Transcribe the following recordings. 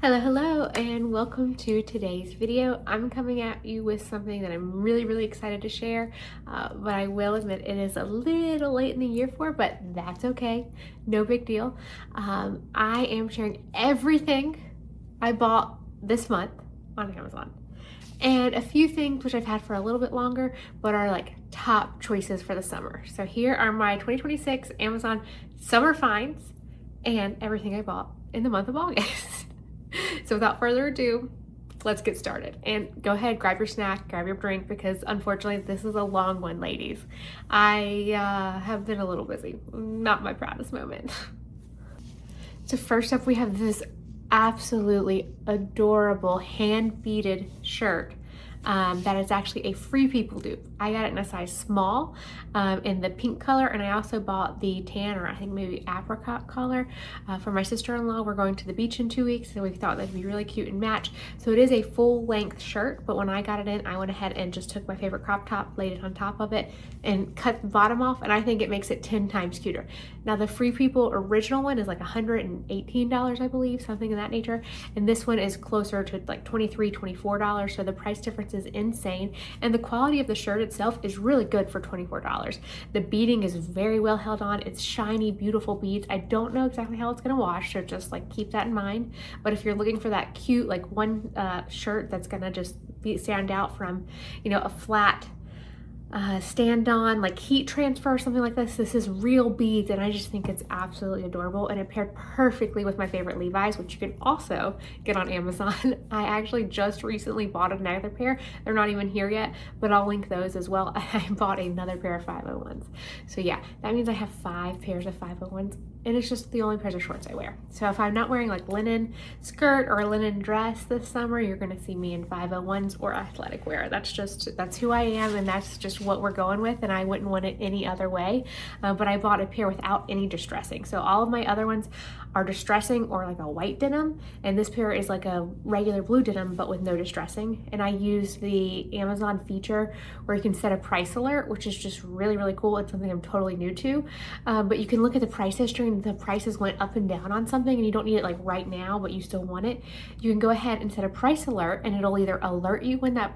Hello, and welcome to today's video. I'm coming at you with something that I'm really excited to share, but I will admit it is a little late in the year but that's okay. No big deal. I am sharing everything I bought this month on Amazon, and a few things which I've had for a little bit longer, but are like top choices for the summer. So here are my 2026 Amazon summer finds and everything I bought in the month of August. So without further ado, let's get started. And go ahead, grab your snack, grab your drink, because unfortunately this is a long one, ladies. I have been a little busy. Not my proudest moment. So first up, we have this absolutely adorable hand-beaded shirt that is actually a Free People dupe. I got it in a size small in the pink color, and I also bought the tan, or I think maybe apricot color, for my sister-in-law. We're going to the beach in 2 weeks, so we thought that'd be really cute and match. So it is a full length shirt, but when I got it in, I went ahead and just took my favorite crop top, laid it on top of it, and cut the bottom off, and I think it makes it 10 times cuter. Now the Free People original one is like $118, I believe, something of that nature, and this one is closer to like $23, $24, so the price difference is insane, and the quality of the shirt itself is really good for $24. The beading is very well held on. It's shiny, beautiful beads. I don't know exactly how it's going to wash, so just like keep that in mind. But if you're looking for that cute like one shirt that's going to just stand out from, you know, a flat stand on like heat transfer or something like this is real beads, and I just think it's absolutely adorable, and it paired perfectly with my favorite Levi's, which you can also get on Amazon. I actually just recently bought another pair. They're not even here yet, but I'll link those as well. I bought another pair of 501s. So yeah, that means I have 5 pairs of 501s, and it's just the only pairs of shorts I wear. So if I'm not wearing like linen skirt or a linen dress this summer, you're gonna see me in 501s or athletic wear. That's who I am, and that's just what we're going with, and I wouldn't want it any other way. But I bought a pair without any distressing. So all of my other ones are distressing or like a white denim, and this pair is like a regular blue denim but with no distressing. And I use the Amazon feature where you can set a price alert, which is just really cool. It's something I'm totally new to, but you can look at the price history, and the prices went up and down on something, and you don't need it like right now, but you still want it. You can go ahead and set a price alert, and it'll either alert you when that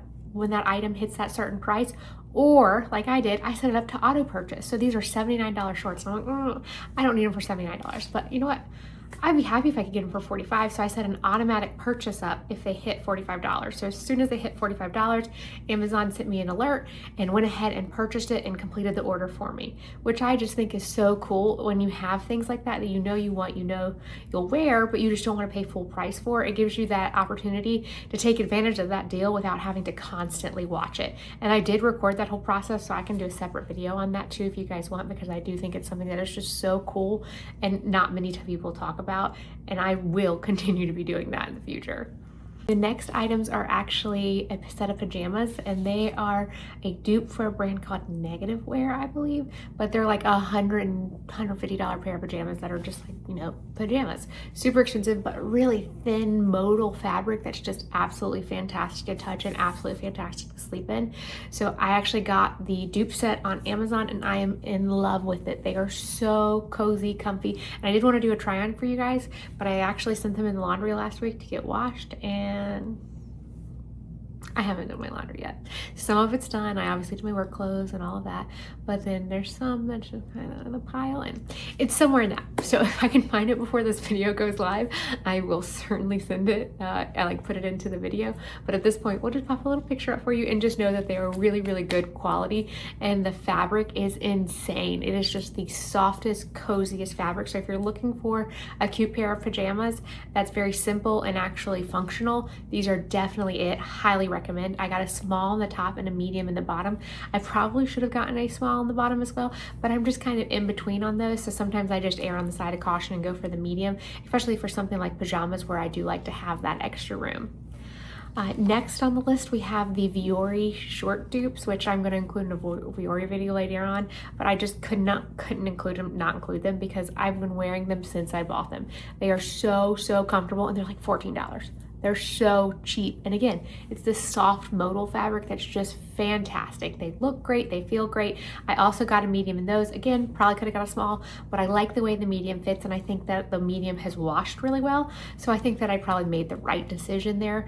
item hits that certain price, or like I did, I set it up to auto purchase. So these are $79 shorts, and I'm like, I don't need them for $79, but you know what? I'd be happy if I could get them for $45. So I set an automatic purchase up if they hit $45. So as soon as they hit $45, Amazon sent me an alert and went ahead and purchased it and completed the order for me, which I just think is so cool when you have things like that you know you want, you know you'll wear, but you just don't want to pay full price for. It gives you that opportunity to take advantage of that deal without having to constantly watch it. And I did record that whole process, so I can do a separate video on that too if you guys want, because I do think it's something that is just so cool and not many people talk about, and I will continue to be doing that in the future. The next items are actually a set of pajamas, and they are a dupe for a brand called Negative Wear, I believe, but they're like $150 pair of pajamas that are just like, you know, pajamas. Super expensive, but really thin modal fabric that's just absolutely fantastic to touch and absolutely fantastic to sleep in. So I actually got the dupe set on Amazon, and I am in love with it. They are so cozy, comfy, and I did want to do a try on for you guys, but I actually sent them in the laundry last week to get washed, and I haven't done my laundry yet. Some of it's done. I obviously do my work clothes and all of that, but then there's some that's just kind of in the pile, and it's somewhere in that. So if I can find it before this video goes live, I will certainly send it. I like put it into the video, but at this point, we'll just pop a little picture up for you and just know that they are really good quality, and the fabric is insane. It is just the softest, coziest fabric. So if you're looking for a cute pair of pajamas that's very simple and actually functional, these are definitely it. Highly recommend. I got a small on the top and a medium in the bottom. I probably should have gotten a small on the bottom as well, but I'm just kind of in between on those. So sometimes I just err on the side of caution and go for the medium, especially for something like pajamas where I do like to have that extra room. Next on the list, we have the Vuori short dupes, which I'm going to include in a Vuori video later on, but I just couldn't include them because I've been wearing them since I bought them. They are so comfortable, and they're like $14. They're so cheap. And again, it's this soft modal fabric that's just fantastic. They look great, they feel great. I also got a medium in those. Again, probably could have got a small, but I like the way the medium fits, and I think that the medium has washed really well. So I think that I probably made the right decision there.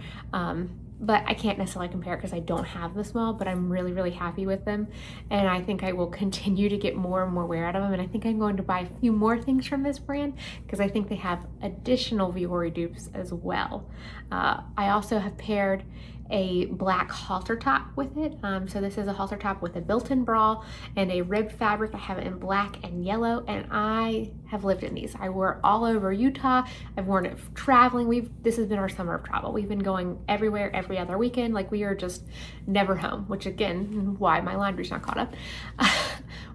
But I can't necessarily compare because I don't have the small, but I'm really, really happy with them. And I think I will continue to get more and more wear out of them. And I think I'm going to buy a few more things from this brand because I think they have additional Vuori dupes as well. I also have paired a black halter top with it. So this is a halter top with a built-in bra and a ribbed fabric. I have it in black and yellow, and I have lived in these. I wore it all over Utah. I've worn it traveling. This has been our summer of travel. We've been going everywhere every other weekend. Like, we are just never home, which again, why my laundry's not caught up.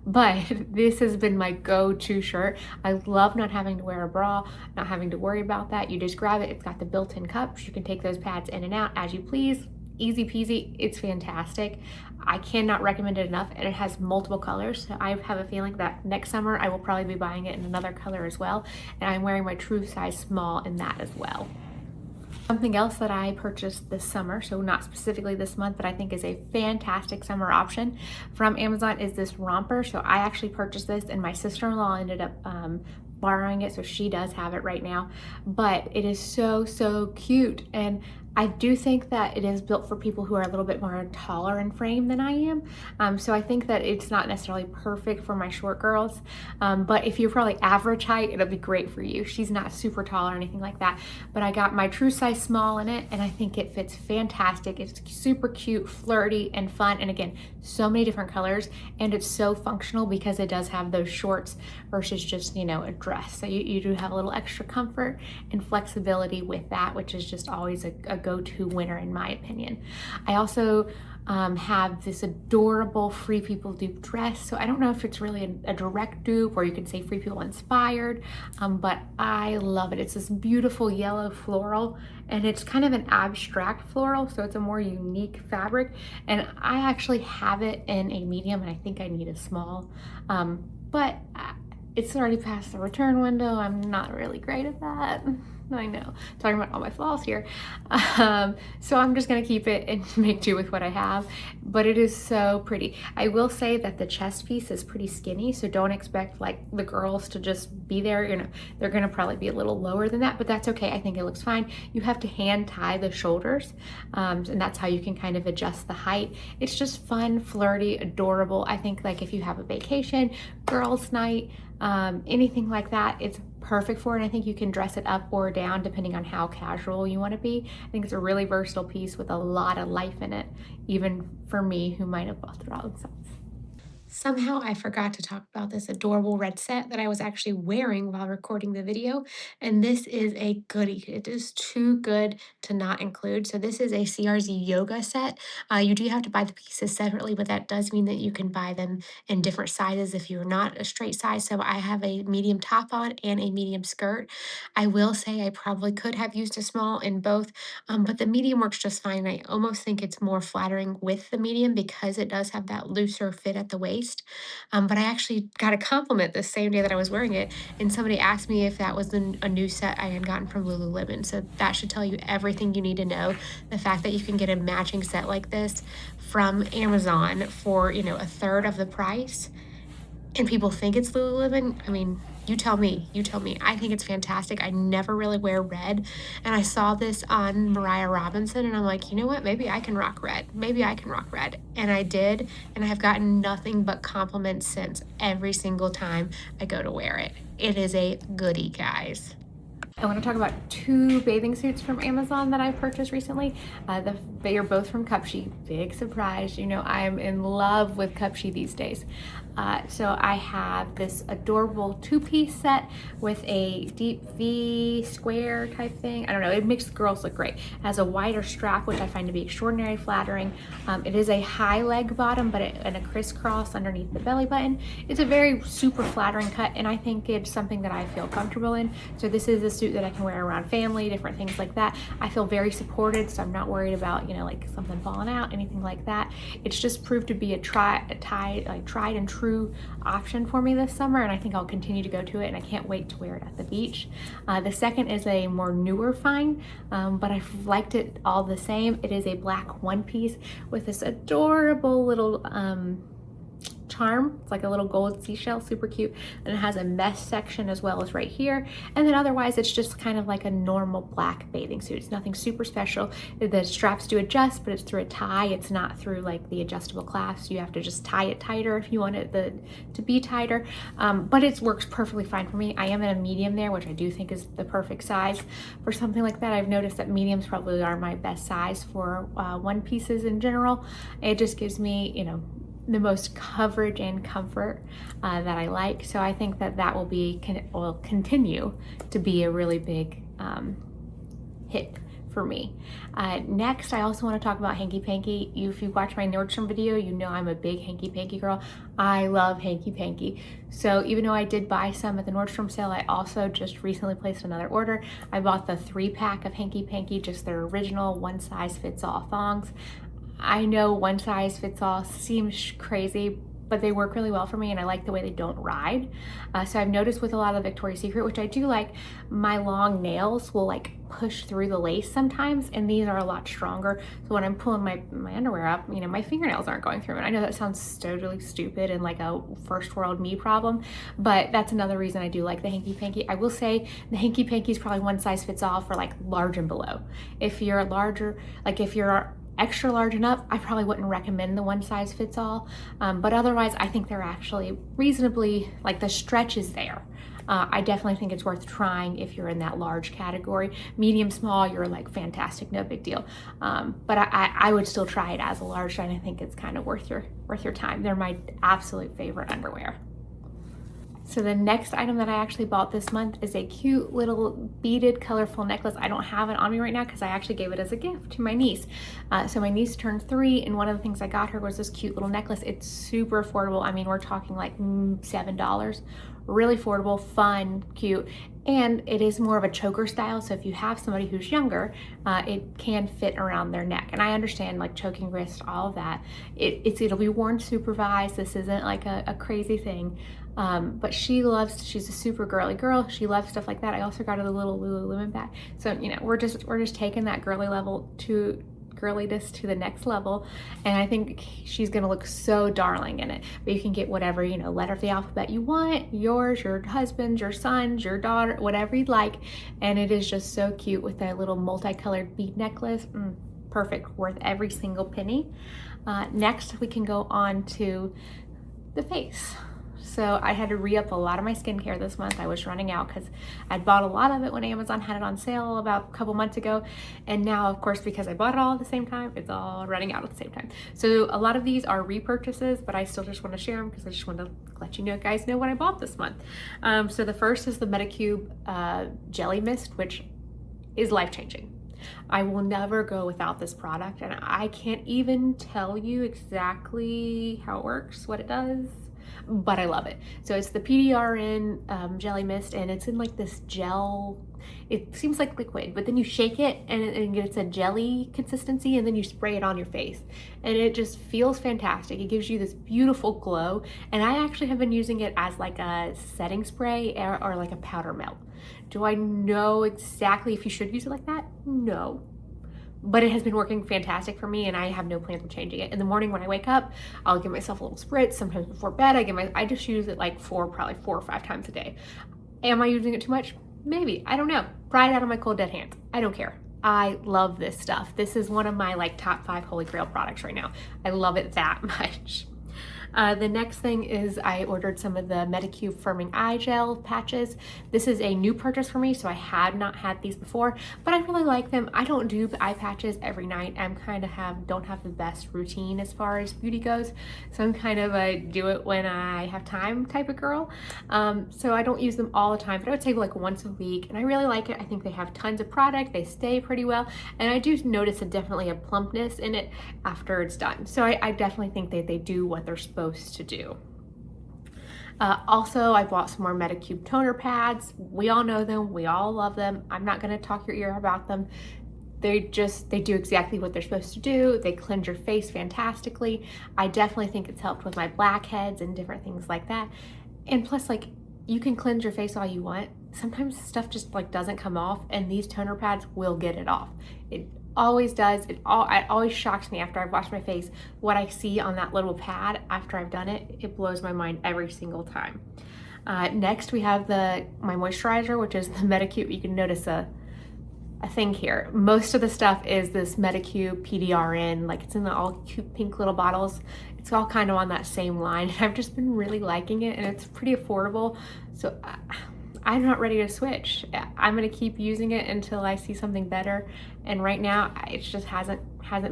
But this has been my go-to shirt. I love not having to wear a bra, not having to worry about that. You just grab it. It's got the built-in cups. You can take those pads in and out as you please. Easy peasy. It's fantastic. I cannot recommend it enough, and it has multiple colors. So I have a feeling that next summer I will probably be buying it in another color as well. And I'm wearing my true size small in that as well. Something else that I purchased this summer, so not specifically this month, but I think is a fantastic summer option from Amazon, is this romper. So I actually purchased this, and my sister-in-law ended up borrowing it, so she does have it right now. But it is so, so cute, and I do think that it is built for people who are a little bit more taller in frame than I am. So I think that it's not necessarily perfect for my short girls, but if you're probably average height, it'll be great for you. She's not super tall or anything like that, but I got my true size small in it, and I think it fits fantastic. It's super cute, flirty, and fun, and again, so many different colors, and it's so functional because it does have those shorts versus just, you know, a dress. So you do have a little extra comfort and flexibility with that, which is just always a go-to winner in my opinion. I also have this adorable Free People dupe dress. So I don't know if it's really a direct dupe, or you can say Free People inspired, but I love it. It's this beautiful yellow floral, and it's kind of an abstract floral, so it's a more unique fabric. And I actually have it in a medium, and I think I need a small, but it's already past the return window. I'm not really great at that. I know, talking about all my flaws here. So I'm just gonna keep it and make do with what I have, but it is so pretty. I will say that the chest piece is pretty skinny, so don't expect like the girls to just be there. You know, they're gonna probably be a little lower than that, but that's okay. I think it looks fine. You have to hand tie the shoulders, and that's how you can kind of adjust the height. It's just fun, flirty, adorable. I think like if you have a vacation, girls' night, anything like that, it's perfect for it. And I think you can dress it up or down depending on how casual you want to be. I think it's a really versatile piece with a lot of life in it, even for me who might have bought the wrong size. Somehow I forgot to talk about this adorable red set that I was actually wearing while recording the video, and this is a goodie. It is too good to not include. So this is a CRZ yoga set. You do have to buy the pieces separately, but that does mean that you can buy them in different sizes if you're not a straight size. So I have a medium top on and a medium skirt. I will say I probably could have used a small in both, but the medium works just fine. I almost think it's more flattering with the medium because it does have that looser fit at the waist. But I actually got a compliment the same day that I was wearing it, and somebody asked me if that was a new set I had gotten from Lululemon. So that should tell you everything you need to know. The fact that you can get a matching set like this from Amazon for, you know, a third of the price, and people think it's Lululemon. I mean, you tell me. I think it's fantastic. I never really wear red, and I saw this on Mariah Robinson, and I'm like, you know what? Maybe I can rock red. And I did, and I have gotten nothing but compliments since every single time I go to wear it. It is a goodie, guys. I want to talk about two bathing suits from Amazon that I purchased recently. They are both from Cupshe. Big surprise. You know, I am in love with Cupshe these days. So I have this adorable two-piece set with a deep V square type thing. I don't know, it makes the girls look great. It has a wider strap, which I find to be extraordinarily flattering. It is a high leg bottom, but and a crisscross underneath the belly button. It's a very super flattering cut, and I think it's something that I feel comfortable in. So this is a suit suit that I can wear around family, different things like that. I feel very supported, so I'm not worried about, you know, like something falling out, anything like that. It's just proved to be a tried and true option for me this summer, and I think I'll continue to go to it, and I can't wait to wear it at the beach. The second is a more newer find, but I've liked it all the same. It is a black one piece with this adorable little charm. It's like a little gold seashell, super cute, and it has a mesh section as well as right here. And then otherwise it's just kind of like a normal black bathing suit. It's nothing super special. The straps do adjust, but it's through a tie. It's not through like the adjustable clasp. You have to just tie it tighter if you want it to be tighter, but it works perfectly fine for me. I am in a medium there, which I do think is the perfect size for something like that. I've noticed that mediums probably are my best size for one pieces in general. It just gives me, you know, the most coverage and comfort that I like. So I think that will continue to be a really big hit for me. Next, I also want to talk about Hanky Panky. If you watch my Nordstrom video, you know I'm a big Hanky Panky girl. I love Hanky Panky. So even though I did buy some at the Nordstrom sale, I also just recently placed another order. I bought the 3-pack of Hanky Panky, just their original one size fits all thongs. I know one size fits all seems crazy, but they work really well for me, and I like the way they don't ride. So I've noticed with a lot of Victoria's Secret, which I do like, my long nails will like push through the lace sometimes, and these are a lot stronger. So when I'm pulling my underwear up, you know, my fingernails aren't going through. And I know that sounds totally stupid and like a first world me problem, but that's another reason I do like the Hanky Panky. I will say the Hanky Panky is probably one size fits all for like large and below. If you're larger, like if you're extra large and up, I probably wouldn't recommend the one size fits all, but otherwise I think they're actually reasonably, like the stretch is there. I definitely think it's worth trying if you're in that large category. Medium, small, you're like fantastic, no big deal. But I would still try it as a large, and I think it's kind of worth your time. They're my absolute favorite underwear. So the next item that I actually bought this month is a cute little beaded colorful necklace. I don't have it on me right now because I actually gave it as a gift to my niece. So my niece turned 3, and one of the things I got her was this cute little necklace. It's super affordable. I mean, we're talking like $7. Really affordable, fun, cute, and it is more of a choker style. So if you have somebody who's younger, it can fit around their neck. And I understand like choking wrist, all of that. It'll be worn supervised. This isn't like a crazy thing. But she's a super girly girl. She loves stuff like that. I also got her the little Lululemon bag. So, you know, we're just taking that girliness to the next level, and I think she's gonna look so darling in it. But you can get whatever, you know, letter of the alphabet you want, yours, your husband's, your son's, your daughter, whatever you'd like, and it is just so cute with that little multicolored bead necklace. Perfect, worth every single penny. Next, we can go on to the face. So I had to re-up a lot of my skincare this month. I was running out because I'd bought a lot of it when Amazon had it on sale about a couple months ago. And now, of course, because I bought it all at the same time, it's all running out at the same time. So a lot of these are repurchases, but I still just want to share them because I just want to let you guys know what I bought this month. So the first is the Medicube Jelly Mist, which is life-changing. I will never go without this product, and I can't even tell you exactly how it works, what it does, but I love it. So it's the PDRN Jelly Mist, and it's in like this gel, it seems like liquid, but then you shake it and it gets a jelly consistency, and then you spray it on your face, and it just feels fantastic. It gives you this beautiful glow, and I actually have been using it as like a setting spray or like a powder melt. Do I know exactly if you should use it like that? No. But it has been working fantastic for me, and I have no plans of changing it. In the morning when I wake up, I'll give myself a little spritz. Sometimes before bed, I just use it like probably 4 or 5 times a day. Am I using it too much? Maybe, I don't know. Pry it out of my cold dead hands. I don't care. I love this stuff. This is one of my like top 5 holy grail products right now. I love it that much. The next thing is I ordered some of the Medicube Firming Eye Gel patches. This is a new purchase for me, so I had not had these before, but I really like them. I don't do eye patches every night. I'm kind of don't have the best routine as far as beauty goes, so I'm kind of a do it when I have time type of girl. So I don't use them all the time, but I would say like once a week, and I really like it. I think they have tons of product. They stay pretty well, and I do notice definitely a plumpness in it after it's done. So I definitely think that they do what they're supposed to do. Also, I bought some more Medicube toner pads. We all know them, we all love them. I'm not gonna talk your ear about them. They do exactly what they're supposed to do. They cleanse your face fantastically. I definitely think it's helped with my blackheads and different things like that. And plus, like, you can cleanse your face all you want. Sometimes stuff just like doesn't come off, and these toner pads will get it off. It always does. It always shocks me after I've washed my face what I see on that little pad after I've done it. It blows my mind every single time. Next, we have my moisturizer, which is the Medicube. You can notice a thing here. Most of the stuff is this Medicube PDRN, like it's in the all cute pink little bottles. It's all kind of on that same line. I've just been really liking it, and it's pretty affordable. So I'm not ready to switch. I'm gonna keep using it until I see something better. And right now, it just hasn't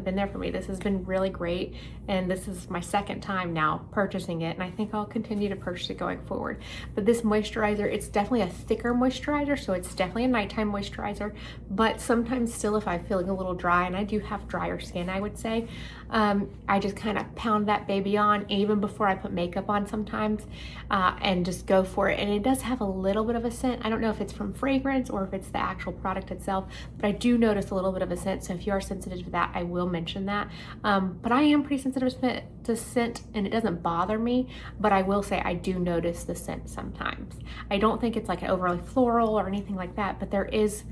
been there for me. This has been really great, and this is my second time now purchasing it, and I think I'll continue to purchase it going forward. But this moisturizer, it's definitely a thicker moisturizer, so it's definitely a nighttime moisturizer, but sometimes still if I'm feeling a little dry, and I do have drier skin, I would say, I just kind of pound that baby on even before I put makeup on sometimes, and just go for it. And it does have a little bit of a scent. I don't know if it's from fragrance or if it's the actual product itself, but I do notice a little bit of a scent, so if you are sensitive to that, I will mention that. But I am pretty sensitive to scent, and it doesn't bother me, but I will say I do notice the scent sometimes. I don't think it's like an overly floral or anything like that, but there is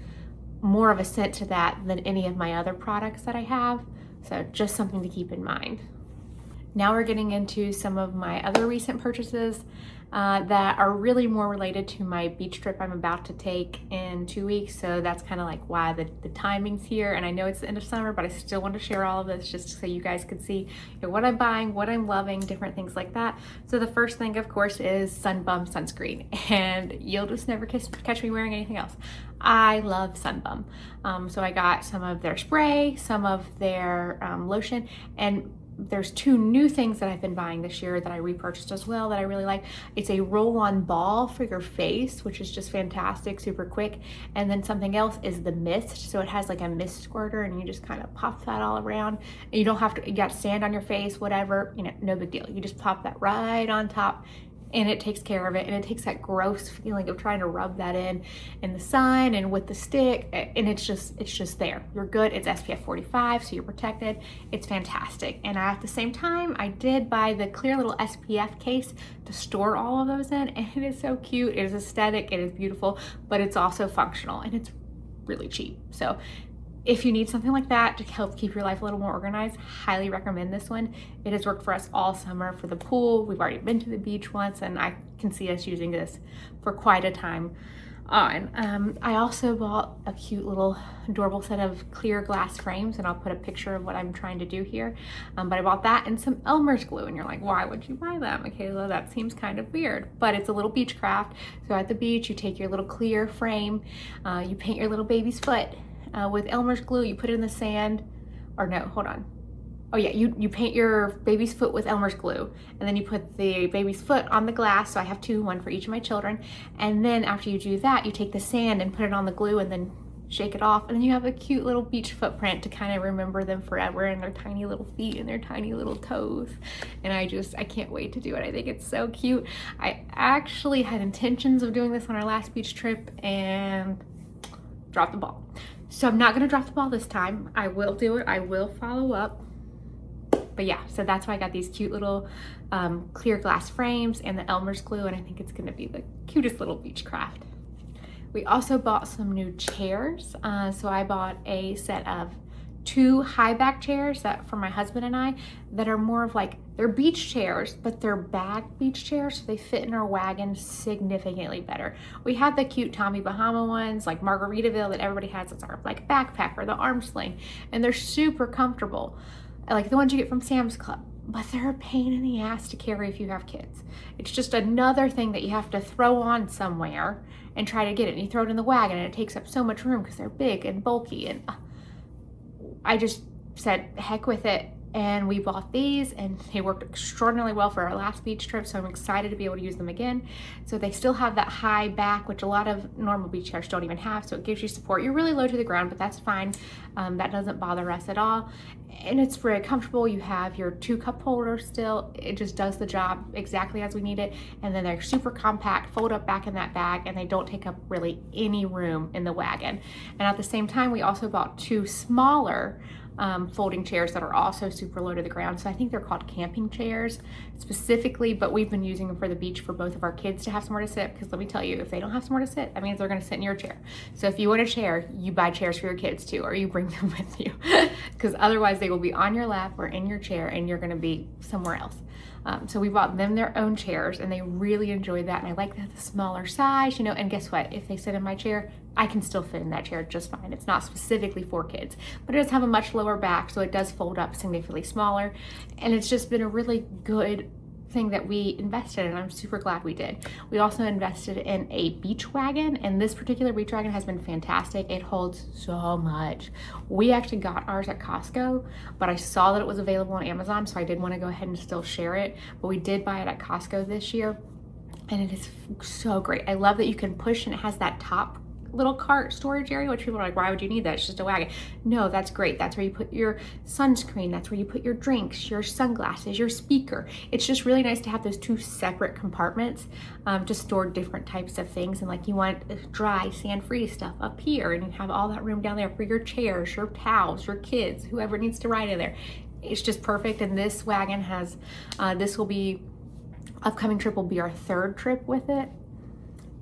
more of a scent to that than any of my other products that I have, so just something to keep in mind. Now we're getting into some of my other recent purchases that are really more related to my beach trip I'm about to take in 2 weeks. So that's kind of like why the timing's here. And I know it's the end of summer, but I still want to share all of this just so you guys could see what I'm buying, what I'm loving, different things like that. So the first thing, of course, is Sun Bum sunscreen. And you'll just never catch me wearing anything else. I love Sun Bum. So I got some of their spray, some of their lotion, and there's 2 new things that I've been buying this year that I repurchased as well that I really like. It's a roll-on ball for your face, which is just fantastic, super quick. And then something else is the mist. So it has like a mist squirter, and you just kind of pop that all around. And you don't have to, you got sand on your face, whatever, no big deal. You just pop that right on top, and it takes care of it. And it takes that gross feeling of trying to rub that in the sun and with the stick, and it's just there. You're good. It's SPF 45, so you're protected. It's fantastic. And at the same time, I did buy the clear little SPF case to store all of those in, and it is so cute. It is aesthetic, it is beautiful, but it's also functional, and it's really cheap. So if you need something like that to help keep your life a little more organized, highly recommend this one. It has worked for us all summer for the pool. We've already been to the beach once, and I can see us using this for quite a time on. I also bought a cute little adorable set of clear glass frames, and I'll put a picture of what I'm trying to do here. But I bought that and some Elmer's glue, and you're like, why would you buy that, Michaela? That seems kind of weird, but it's a little beach craft. So at the beach, you take your little clear frame, you paint your little baby's foot with Elmer's glue. You put it in the sand, or no, hold on. Oh yeah, you paint your baby's foot with Elmer's glue, and then you put the baby's foot on the glass. So I have 2, one for each of my children. And then after you do that, you take the sand and put it on the glue, and then shake it off, and then you have a cute little beach footprint to kind of remember them forever, and their tiny little feet and their tiny little toes. And I can't wait to do it. I think it's so cute. I actually had intentions of doing this on our last beach trip and dropped the ball. So I'm not gonna drop the ball this time. I will do it, I will follow up. But yeah, so that's why I got these cute little clear glass frames and the Elmer's glue, and I think it's gonna be the cutest little beach craft. We also bought some new chairs. So I bought a set of 2 high back chairs that for my husband and I that are more of like, they're beach chairs, but they're bag beach chairs, so they fit in our wagon significantly better. We had the cute Tommy Bahama ones like Margaritaville that everybody has. It's our like backpack or the arm sling, and they're super comfortable, like the ones you get from Sam's Club, but they're a pain in the ass to carry if you have kids. It's just another thing that you have to throw on somewhere and try to get it, and you throw it in the wagon, and it takes up so much room because they're big and bulky, and I just said heck with it and we bought these and they worked extraordinarily well for our last beach trip, so I'm excited to be able to use them again. So they still have that high back, which a lot of normal beach chairs don't even have, so it gives you support. You're really low to the ground, but that's fine. That doesn't bother us at all, and it's very comfortable. You have your 2 cup holder still. It just does the job exactly as we need it, and then they're super compact, fold up back in that bag, and they don't take up really any room in the wagon. And at the same time, we also bought 2 smaller folding chairs that are also super low to the ground. So I think they're called camping chairs specifically, but we've been using them for the beach for both of our kids to have somewhere to sit, because let me tell you, if they don't have somewhere to sit, that means they're going to sit in your chair. So if you want a chair, you buy chairs for your kids too, or you bring them with you, because otherwise they will be on your lap or in your chair and you're going to be somewhere else. So we bought them their own chairs and they really enjoyed that. And I like that the smaller size, you know, and guess what? If they sit in my chair, I can still fit in that chair just fine. It's not specifically for kids, but it does have a much lower back, so it does fold up significantly smaller. And it's just been a really good thing that we invested in. I'm super glad we did. We also invested in a beach wagon, and this particular beach wagon has been fantastic. It holds so much. We actually got ours at Costco, but I saw that it was available on Amazon, so I did want to go ahead and still share it. But we did buy it at Costco this year, and it is so great. I love that you can push, and it has that top little cart storage area, which people are like, why would you need that? It's just a wagon. No, that's great. That's where you put your sunscreen. That's where you put your drinks, your sunglasses, your speaker. It's just really nice to have those 2 separate compartments to store different types of things. And like, you want dry, sand-free stuff up here, and you have all that room down there for your chairs, your towels, your kids, whoever needs to ride in there. It's just perfect. And this wagon has, upcoming trip will be our 3rd trip with it.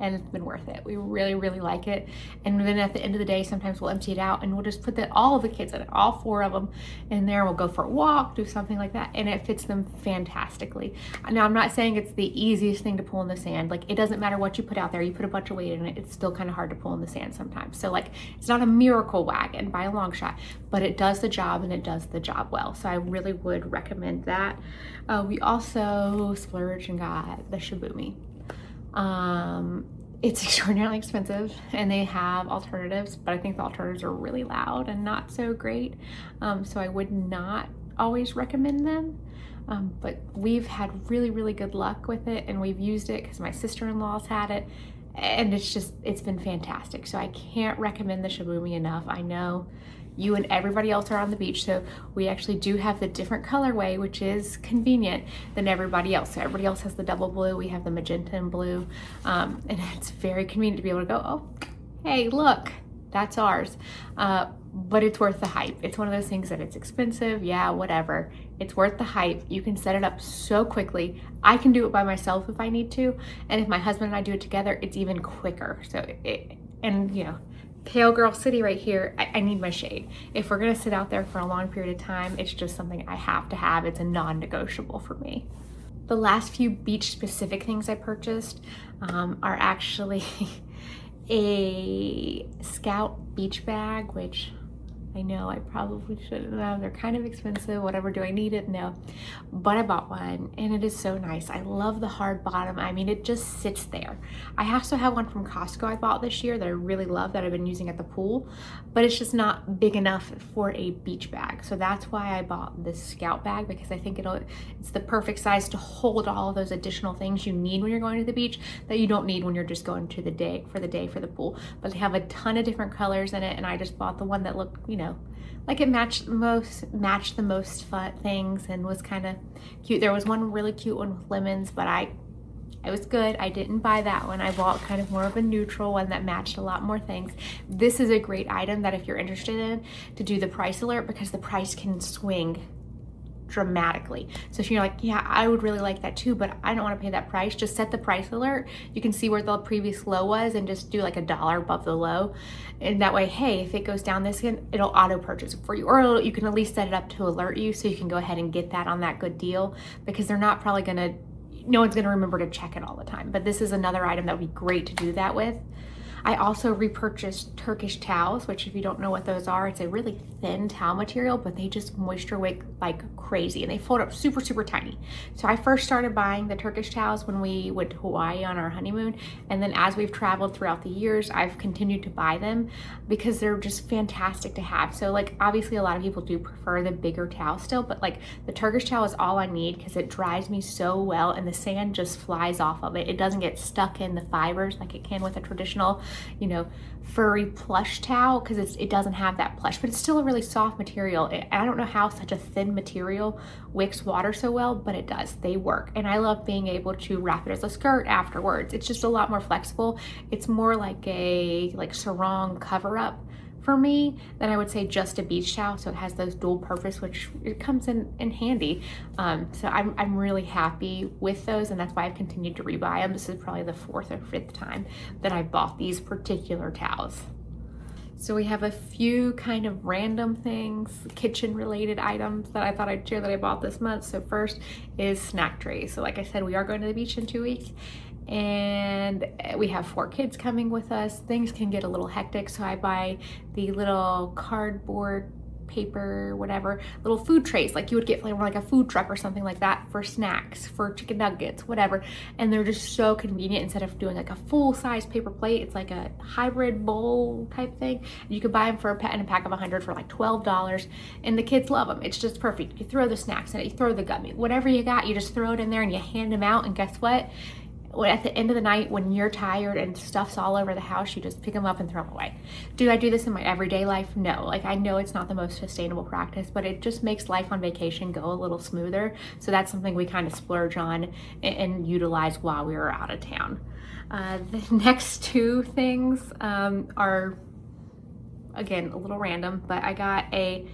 And it's been worth it. We really, really like it. And then at the end of the day, sometimes we'll empty it out and we'll just put all of the kids in it, all 4 of them in there. We'll go for a walk, do something like that, and it fits them fantastically. Now, I'm not saying it's the easiest thing to pull in the sand. Like, it doesn't matter what you put out there. You put a bunch of weight in it, it's still kind of hard to pull in the sand sometimes. So like, it's not a miracle wagon by a long shot, but it does the job, and it does the job well. So I really would recommend that. We also splurged and got the Shibumi. It's extraordinarily expensive, and they have alternatives, but I think the alternatives are really loud and not so great. So I would not always recommend them. But we've had really, really good luck with it, and we've used it because my sister-in-law's had it, and it's been fantastic. So I can't recommend the Shibumi enough. I know you and everybody else are on the beach, so we actually do have the different colorway, which is convenient than everybody else. So everybody else has the double blue, we have the magenta and blue, and it's very convenient to be able to go, oh, hey, look, that's ours. But it's worth the hype. It's one of those things that it's expensive, yeah, whatever. It's worth the hype. You can set it up so quickly. I can do it by myself if I need to, and if my husband and I do it together, it's even quicker. So and you know, Pale Girl City right here, I need my shade. If we're gonna sit out there for a long period of time, it's just something I have to have. It's a non-negotiable for me. The last few beach specific things I purchased are actually a Scout beach bag, which I know I probably shouldn't have. They're kind of expensive. Whatever, do I need it? No. But I bought one, and it is so nice. I love the hard bottom. I mean, it just sits there. I also have one from Costco I bought this year that I really love, that I've been using at the pool, but it's just not big enough for a beach bag. So that's why I bought this Scout bag, because I think it's the perfect size to hold all of those additional things you need when you're going to the beach that you don't need when you're just going to the day for the pool. But they have a ton of different colors in it, and I just bought the one that looked, you know, like it matched the most fun things and was kind of cute. There was one really cute one with lemons, but I was good. I didn't buy that one. I bought kind of more of a neutral one that matched a lot more things. This is a great item that if you're interested in, to do the price alert, because the price can swing dramatically. So if you're like, yeah, I would really like that too, but I don't want to pay that price, just set the price alert. You can see where the previous low was and just do like $1 above the low. And that way, hey, if it goes down this again, it'll auto purchase it for you, or you can at least set it up to alert you so you can go ahead and get that on that good deal, because they're not probably no one's gonna remember to check it all the time. But this is another item that would be great to do that with. I also repurchased Turkish towels, which if you don't know what those are, it's a really thin towel material, but they just moisture wicks like crazy and they fold up super, super tiny. So I first started buying the Turkish towels when we went to Hawaii on our honeymoon. And then as we've traveled throughout the years, I've continued to buy them because they're just fantastic to have. So like obviously a lot of people do prefer the bigger towel still, but like the Turkish towel is all I need because it dries me so well and the sand just flies off of it. It doesn't get stuck in the fibers like it can with a traditional, you know, furry plush towel because it doesn't have that plush, but it's still a really soft material. I don't know how such a thin material wicks water so well, but it does. They work. And I love being able to wrap it as a skirt afterwards. It's just a lot more flexible. It's more like a sarong cover up for me than I would say just a beach towel. So it has those dual purpose, which it comes in handy. So I'm really happy with those, and that's why I've continued to rebuy them. This is probably the 4th or 5th time that I've bought these particular towels. So we have a few kind of random things, kitchen related items that I thought I'd share that I bought this month. So first is snack trays. So like I said, we are going to the beach in 2 weeks and we have 4 kids coming with us. Things can get a little hectic. So I buy the little cardboard paper, whatever, little food trays like you would get from like a food truck or something like that for snacks, for chicken nuggets, whatever. And they're just so convenient. Instead of doing like a full-size paper plate, it's like a hybrid bowl type thing. You could buy them for a pack of 100 for like $12, and the kids love them. It's just perfect. You throw the snacks in it, you throw the gummy, whatever you got, you just throw it in there and you hand them out, and guess what? At the end of the night, when you're tired and stuff's all over the house, you just pick them up and throw them away. Do I do this in my everyday life? No. Like, I know it's not the most sustainable practice, but it just makes life on vacation go a little smoother. So that's something we kind of splurge on and utilize while we were out of town. The next 2 things are, again, a little random, but I got a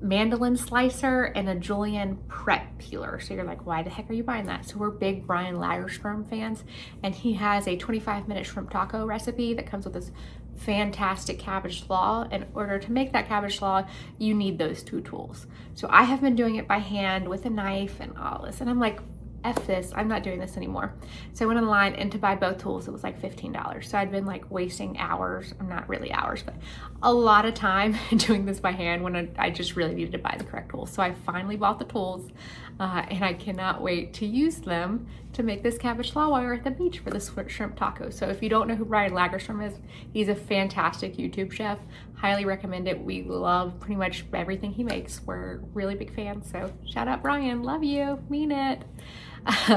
mandolin slicer and a julienne prep peeler. So you're like, why the heck are you buying that? So we're big Brian Lagerstrom fans, and he has a 25-minute shrimp taco recipe that comes with this fantastic cabbage slaw. In order to make that cabbage slaw, you need those 2 tools. So I have been doing it by hand with a knife and all this, and I'm like, F this, I'm not doing this anymore. So I went online, and to buy both tools, it was like $15. So I'd been like wasting hours, not really hours, but a lot of time doing this by hand when I just really needed to buy the correct tools. So I finally bought the tools, and I cannot wait to use them to make this cabbage slaw while we're at the beach for the shrimp taco. So if you don't know who Brian Lagerstrom is, he's a fantastic YouTube chef. Highly recommend it. We love pretty much everything he makes. We're really big fans. So shout out Brian, love you, mean it.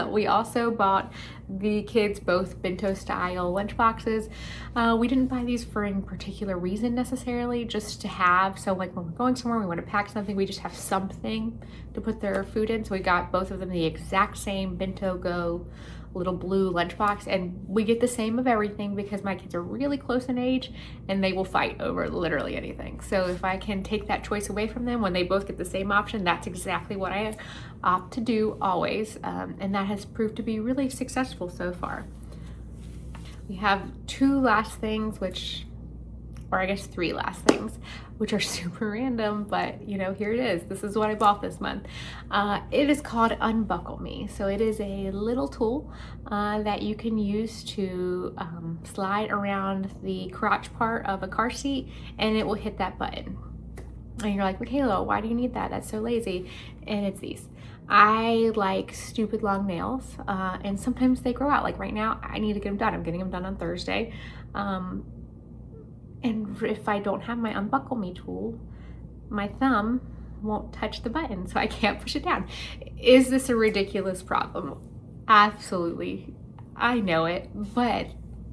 We also bought the kids both bento style lunch boxes. We didn't buy these for any particular reason necessarily, just to have. So like when we're going somewhere, we want to pack something, we just have something to put their food in. So we got both of them the exact same Bento Go little blue lunchbox, and we get the same of everything because my kids are really close in age and they will fight over literally anything. So if I can take that choice away from them when they both get the same option, that's exactly what I opt to do always, and that has proved to be really successful so far. We have 2 last things, or I guess 3 last things, which are super random, but you know, here it is. This is what I bought this month. It is called Unbuckle Me. So it is a little tool that you can use to slide around the crotch part of a car seat, and it will hit that button. And you're like, Michaela, why do you need that? That's so lazy. And it's these. I like stupid long nails, and sometimes they grow out. Like right now, I need to get them done. I'm getting them done on Thursday. And if I don't have my Unbuckle Me tool, my thumb won't touch the button, so I can't push it down. Is this a ridiculous problem? Absolutely. I know it, but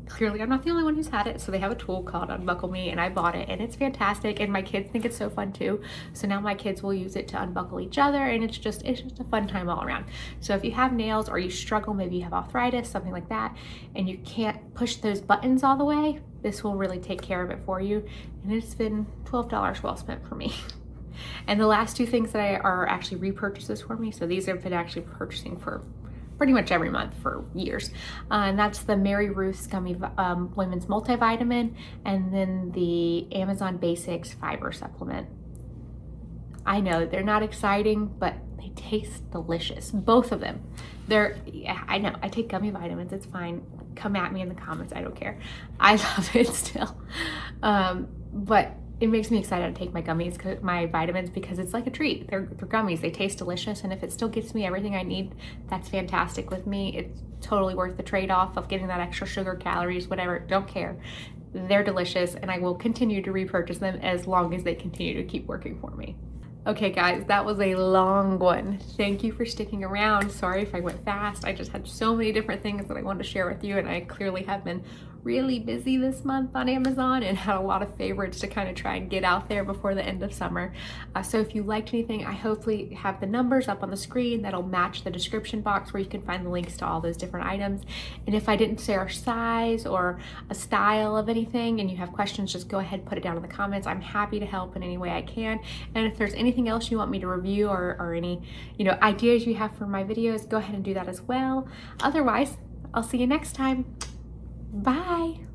clearly I'm not the only one who's had it. So they have a tool called Unbuckle Me, and I bought it, and it's fantastic, and my kids think it's so fun too. So now my kids will use it to unbuckle each other, and it's just a fun time all around. So if you have nails or you struggle, maybe you have arthritis, something like that, and you can't push those buttons all the way, this will really take care of it for you. And it's been $12 well spent for me. And the last 2 things that are actually repurchases for me, so these I've been actually purchasing for pretty much every month for years, and that's the Mary Ruth's Gummy Women's Multivitamin, and then the Amazon Basics Fiber Supplement. I know they're not exciting, but they taste delicious, both of them. I know I take gummy vitamins, it's fine. come at me in the comments. I don't care. I love it still. But it makes me excited to take my gummies, my vitamins, because it's like a treat. They're gummies. They taste delicious, and if it still gets me everything I need, that's fantastic with me. It's totally worth the trade-off of getting that extra sugar, calories, whatever. Don't care. They're delicious, and I will continue to repurchase them as long as they continue to keep working for me. Okay guys, that was a long one. Thank you for sticking around. Sorry if I went fast. I just had so many different things that I wanted to share with you, and I clearly have been really busy this month on Amazon and had a lot of favorites to kind of try and get out there before the end of summer. So if you liked anything, I hopefully have the numbers up on the screen that'll match the description box where you can find the links to all those different items. And if I didn't say our size or a style of anything and you have questions, just go ahead and put it down in the comments. I'm happy to help in any way I can. And if there's anything else you want me to review or any, ideas you have for my videos, go ahead and do that as well. Otherwise, I'll see you next time. Bye.